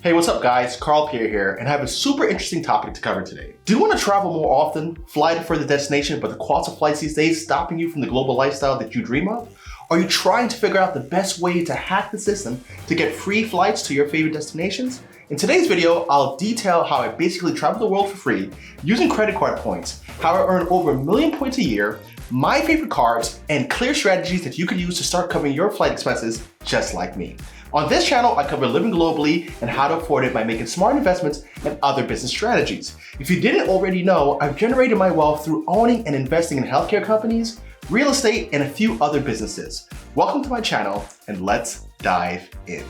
Hey, what's up guys? Carl Pierre here, and I have a super interesting topic to cover today. Do you want to travel more often, fly to further destination, but the cost of flights these days stopping you from the global lifestyle that you dream of? Are you trying to figure out the best way to hack the system to get free flights to your favorite destinations? In today's video, I'll detail how I basically travel the world for free using credit card points, how I earn over 1 million points a year, my favorite cards, and clear strategies that you can use to start covering your flight expenses just like me. On this channel, I cover living globally and how to afford it by making smart investments and other business strategies. If you didn't already know, I've generated my wealth through owning and investing in healthcare companies, real estate, and a few other businesses. Welcome to my channel, and let's dive in.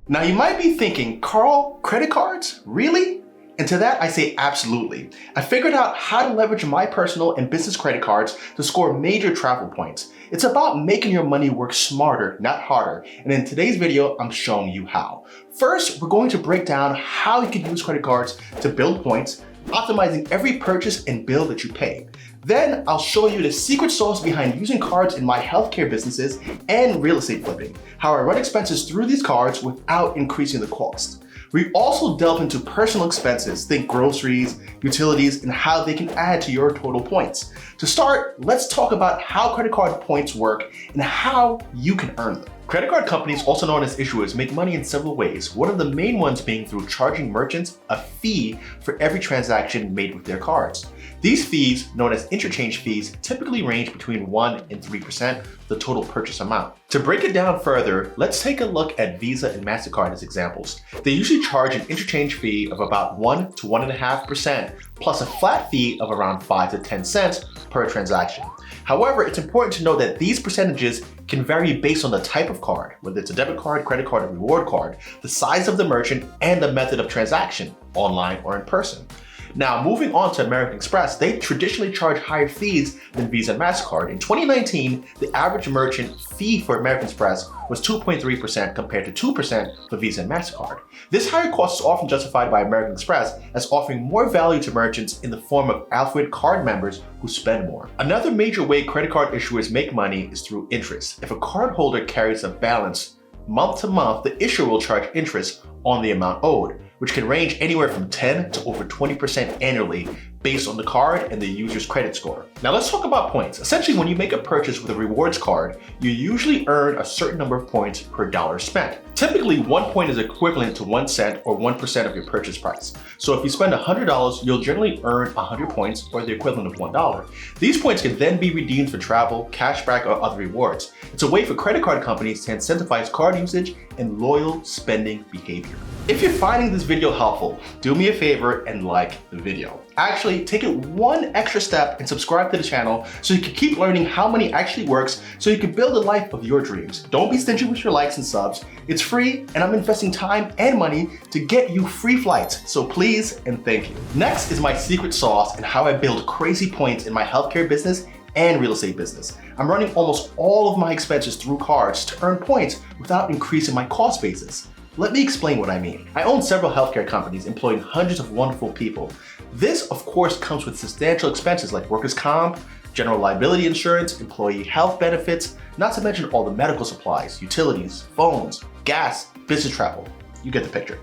Now you might be thinking, Carl, credit cards? Really? And to that I say absolutely. I figured out how to leverage my personal and business credit cards to score major travel points. It's about making your money work smarter, not harder. And in today's video, I'm showing you how. First, we're going to break down how you can use credit cards to build points, optimizing every purchase and bill that you pay. Then I'll show you the secret sauce behind using cards in my healthcare businesses and real estate flipping, how I run expenses through these cards without increasing the cost. We also delve into personal expenses, think groceries, utilities, and how they can add to your total points. To start, let's talk about how credit card points work and how you can earn them. Credit card companies, also known as issuers, make money in several ways, one of the main ones being through charging merchants a fee for every transaction made with their cards. These fees, known as interchange fees, typically range between 1% and 3% of the total purchase amount. To break it down further, let's take a look at Visa and MasterCard as examples. They usually charge an interchange fee of about 1 to 1.5%, plus a flat fee of around 5 to 10 cents per transaction. However, it's important to know that these percentages can vary based on the type of card, whether it's a debit card, credit card, or reward card, the size of the merchant, and the method of transaction, online or in person. Now, moving on to American Express, they traditionally charge higher fees than Visa and MasterCard. In 2019, the average merchant fee for American Express was 2.3% compared to 2% for Visa and MasterCard. This higher cost is often justified by American Express as offering more value to merchants in the form of affluent card members who spend more. Another major way credit card issuers make money is through interest. If a cardholder carries a balance month to month, the issuer will charge interest on the amount owed, which can range anywhere from 10 to over 20% annually based on the card and the user's credit score. Now let's talk about points. Essentially, when you make a purchase with a rewards card, you usually earn a certain number of points per dollar spent. Typically, 1 point is equivalent to 1 cent or 1% of your purchase price. So if you spend $100, you'll generally earn 100 points or the equivalent of $1. These points can then be redeemed for travel, cashback, or other rewards. It's a way for credit card companies to incentivize card usage and loyal spending behavior. If you're finding this video helpful, do me a favor and like the video. Actually, take it one extra step and subscribe to the channel so you can keep learning how money actually works so you can build a life of your dreams. Don't be stingy with your likes and subs. It's free and I'm investing time and money to get you free flights, so please and thank you. Next is my secret sauce and how I build crazy points in my healthcare business and real estate business. I'm running almost all of my expenses through cards to earn points without increasing my cost basis. Let me explain what I mean. I own several healthcare companies employing hundreds of wonderful people. This, of course, comes with substantial expenses like workers' comp, general liability insurance, employee health benefits, not to mention all the medical supplies, utilities, phones, gas, business travel. You get the picture.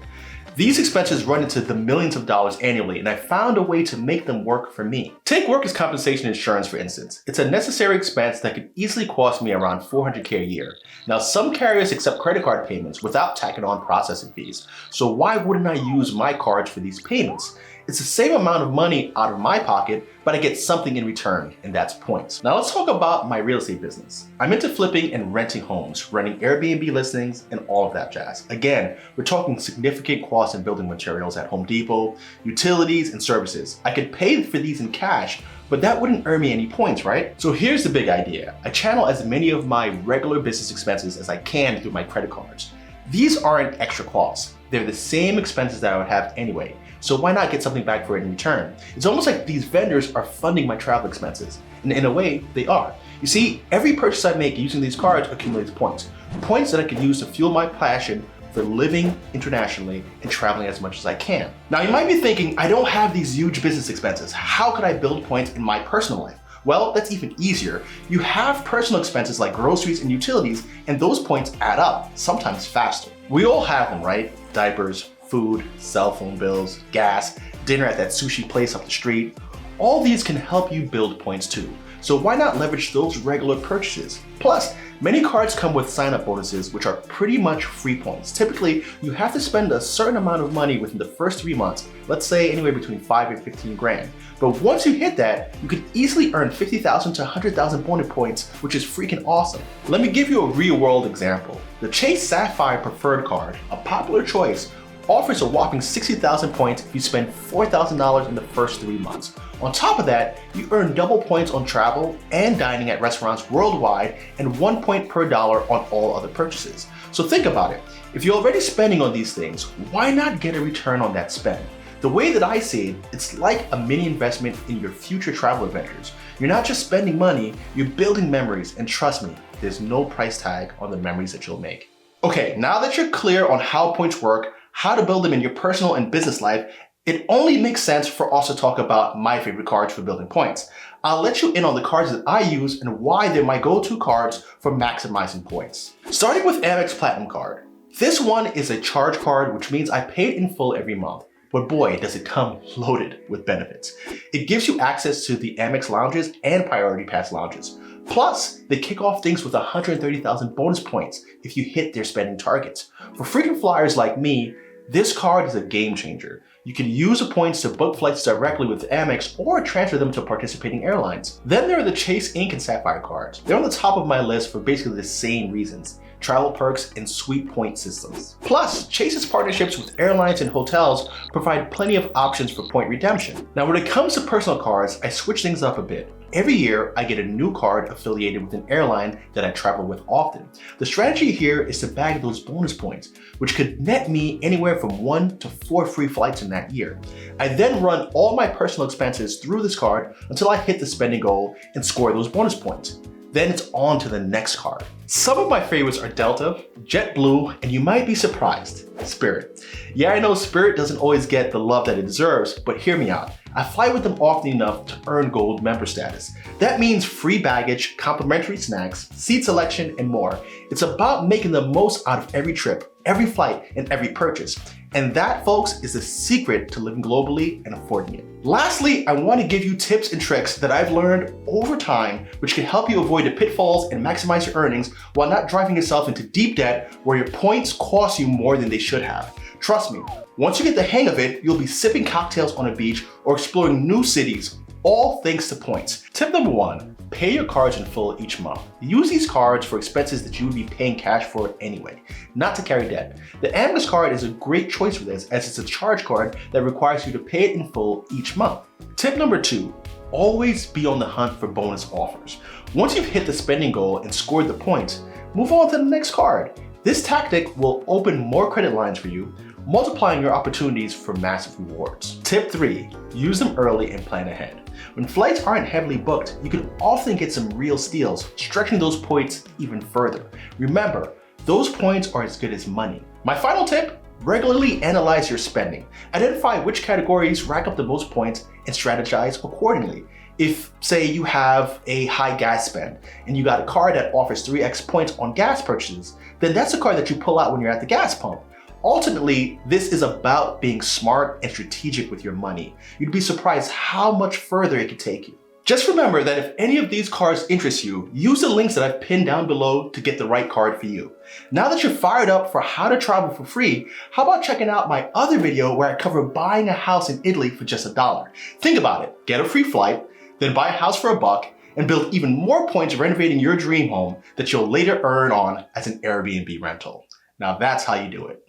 These expenses run into the millions of dollars annually, and I found a way to make them work for me. Take workers' compensation insurance, for instance. It's a necessary expense that could easily cost me around $400K a year. Now, some carriers accept credit card payments without tacking on processing fees. So why wouldn't I use my cards for these payments? It's the same amount of money out of my pocket, but I get something in return, and that's points. Now let's talk about my real estate business. I'm into flipping and renting homes, running Airbnb listings, and all of that jazz. Again, we're talking significant costs in building materials at Home Depot, utilities, and services. I could pay for these in cash, but that wouldn't earn me any points, right? So here's the big idea. I channel as many of my regular business expenses as I can through my credit cards. These aren't extra costs. They're the same expenses that I would have anyway. So why not get something back for it in return? It's almost like these vendors are funding my travel expenses. And in a way, they are. You see, every purchase I make using these cards accumulates points. Points that I can use to fuel my passion for living internationally and traveling as much as I can. Now you might be thinking, I don't have these huge business expenses. How could I build points in my personal life? Well, that's even easier. You have personal expenses like groceries and utilities, and those points add up, sometimes faster. We all have them, right? Diapers, food, cell phone bills, gas, dinner at that sushi place up the street. All these can help you build points too. So why not leverage those regular purchases? Plus, many cards come with sign-up bonuses, which are pretty much free points. Typically, you have to spend a certain amount of money within the first 3 months, let's say anywhere between 5 and 15 grand. But once you hit that, you could easily earn 50,000 to 100,000 bonus points, which is freaking awesome. Let me give you a real-world example. The Chase Sapphire Preferred card, a popular choice, offers a whopping 60,000 points if you spend $4,000 in the first 3 months. On top of that, you earn double points on travel and dining at restaurants worldwide and 1 point per dollar on all other purchases. So think about it. If you're already spending on these things, why not get a return on that spend? The way that I see it, it's like a mini investment in your future travel adventures. You're not just spending money, you're building memories, and trust me, there's no price tag on the memories that you'll make. Okay, now that you're clear on how points work, how to build them in your personal and business life, it only makes sense for us to talk about my favorite cards for building points. I'll let you in on the cards that I use and why they're my go-to cards for maximizing points. Starting with Amex Platinum Card. This one is a charge card, which means I pay it in full every month. But boy, does it come loaded with benefits. It gives you access to the Amex lounges and Priority Pass lounges. Plus, they kick off things with 130,000 bonus points if you hit their spending targets. For frequent flyers like me, this card is a game changer. You can use the points to book flights directly with Amex or transfer them to participating airlines. Then there are the Chase Ink and Sapphire cards. They're on the top of my list for basically the same reasons: travel perks and sweet point systems. Plus, Chase's partnerships with airlines and hotels provide plenty of options for point redemption. Now, when it comes to personal cards, I switch things up a bit. Every year, I get a new card affiliated with an airline that I travel with often. The strategy here is to bag those bonus points, which could net me anywhere from 1 to 4 free flights in that year. I then run all my personal expenses through this card until I hit the spending goal and score those bonus points. Then it's on to the next card. Some of my favorites are Delta, JetBlue, and you might be surprised, Spirit. Yeah, I know Spirit doesn't always get the love that it deserves, but hear me out. I fly with them often enough to earn gold member status. That means free baggage, complimentary snacks, seat selection, and more. It's about making the most out of every trip, every flight, and every purchase. And that, folks, is the secret to living globally and affording it. Lastly, I want to give you tips and tricks that I've learned over time, which can help you avoid the pitfalls and maximize your earnings while not driving yourself into deep debt where your points cost you more than they should have. Trust me, once you get the hang of it, you'll be sipping cocktails on a beach or exploring new cities, all thanks to points. Tip number 1, pay your cards in full each month. Use these cards for expenses that you would be paying cash for anyway, not to carry debt. The Amex card is a great choice for this, as it's a charge card that requires you to pay it in full each month. Tip number 2, always be on the hunt for bonus offers. Once you've hit the spending goal and scored the points, move on to the next card. This tactic will open more credit lines for you, multiplying your opportunities for massive rewards. Tip 3, use them early and plan ahead. When flights aren't heavily booked, you can often get some real steals, stretching those points even further. Remember, those points are as good as money. My final tip, regularly analyze your spending. Identify which categories rack up the most points and strategize accordingly. If, say, you have a high gas spend and you got a card that offers 3x points on gas purchases, then that's a card that you pull out when you're at the gas pump. Ultimately, this is about being smart and strategic with your money. You'd be surprised how much further it could take you. Just remember that if any of these cards interest you, use the links that I've pinned down below to get the right card for you. Now that you're fired up for how to travel for free, how about checking out my other video where I cover buying a house in Italy for just $1. Think about it, get a free flight, then buy a house for $1, and build even more points renovating your dream home that you'll later earn on as an Airbnb rental. Now that's how you do it.